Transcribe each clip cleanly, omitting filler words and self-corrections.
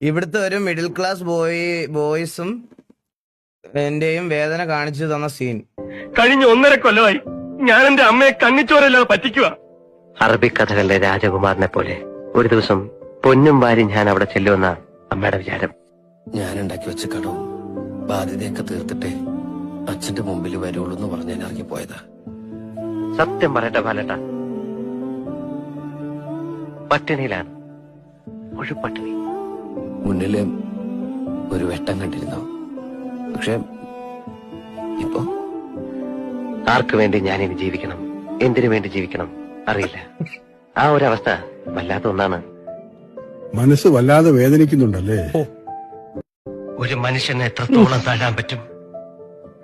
ഇവിടുത്തെ ഒരു middle class ബോയ്സും എന്റെയും വേദന കാണിച്ചു തന്ന സീൻ. കഴിഞ്ഞ 1.5 കൊല്ലമായി ഞാൻ എന്റെ അമ്മയെ കണ്ണിച്ചോരല്ലാതെ പറ്റിക്കുക. അറബിക് കഥകളിലെ രാജകുമാരനെ പോലെ ഒരു ദിവസം പൊന്നും വാരി ഞാൻ അവിടെ ചെല്ലുമെന്ന അമ്മയുടെ വിചാരം. ഞാൻ ഉണ്ടാക്കി വെച്ച കടവും ബാധ്യതയൊക്കെ തീർത്തിട്ടേ അച്ഛന്റെ മുമ്പിൽ വരുള്ളൂ എന്ന് പറഞ്ഞ് ഞാൻ ഇറങ്ങിപ്പോയതാ. സത്യം പറയട്ടെ ബാലേട്ട, പട്ടിണിയിലാണ്, ഒരു പട്ടിണി. മുന്നില് ഒരു വെട്ടം കണ്ടിരുന്നു. പക്ഷെ ഇപ്പൊ ആർക്കു വേണ്ടി ഞാനിനി ജീവിക്കണം, എന്തിനു വേണ്ടി ജീവിക്കണം അറിയില്ല. ആ ഒരു അവസ്ഥ വല്ലാത്ത ഒന്നാണ്. മനസ്സ് വല്ലാതെ വേദനിക്കുന്നുണ്ടല്ലേ? ഒരു മനുഷ്യനെ എത്രത്തോളം താഴാൻ പറ്റും?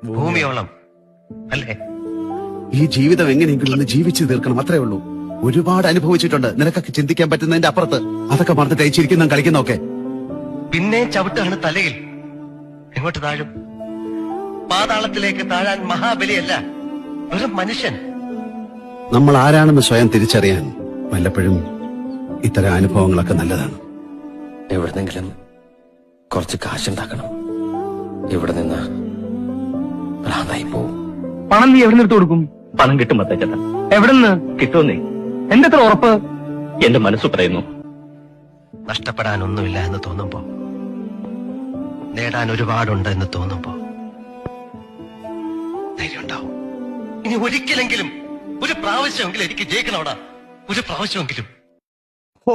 ഭൂമിയോളം അല്ലേ? ഈ ജീവിതം എങ്ങനെയെങ്കിലും ഒന്ന് ജീവിച്ചു തീർക്കണം, അത്രേ ഉള്ളൂ. ഒരുപാട് അനുഭവിച്ചിട്ടുണ്ട്, നിനക്കൊക്കെ ചിന്തിക്കാൻ പറ്റുന്നതിന്റെ അപ്പുറത്ത്. അതൊക്കെ മറന്നിട്ട് അയച്ചിരിക്കുന്ന കളിക്കുന്നൊക്കെ. പിന്നെ ചവിട്ടാണ് തലയിൽ. എങ്ങോട്ട് താഴും? പാതാളത്തിലേക്ക് താഴാൻ മഹാബലിയല്ല, വെറും മനുഷ്യൻ. നമ്മൾ ആരാണെന്ന് സ്വയം തിരിച്ചറിയാൻ വല്ലപ്പോഴും ഇത്തരം അനുഭവങ്ങളൊക്കെ നല്ലതാണ്. എവിടെന്നെങ്കിലും കുറച്ച് കാശുണ്ടാക്കണം. ഇവിടെ നിന്ന് ഭ്രാന്തായി പോവും. പണം നീ എവിടെ നിന്ന് എടുത്തു കൊടുക്കും? പണം കിട്ടും മത്തേച്ചേട്ടാ. എവിടെ നിന്ന് കിട്ടുമെന്നേ എന്റെ എത്ര ഉറപ്പ്? എന്റെ മനസ്സ് പറയുന്നു. നഷ്ടപ്പെടാനൊന്നുമില്ല എന്ന് തോന്നുമ്പോ, നേടാൻ ഒരുപാടുണ്ട് എന്ന് തോന്നുമ്പോ ധൈര്യം ഉണ്ടാവും. ഇനി ഒരിക്കലെങ്കിലും, ഒരു പ്രാവശ്യമെങ്കിലും എനിക്ക് ജയിക്കണോടാ, ഒരു പ്രാവശ്യമെങ്കിലും. ഓ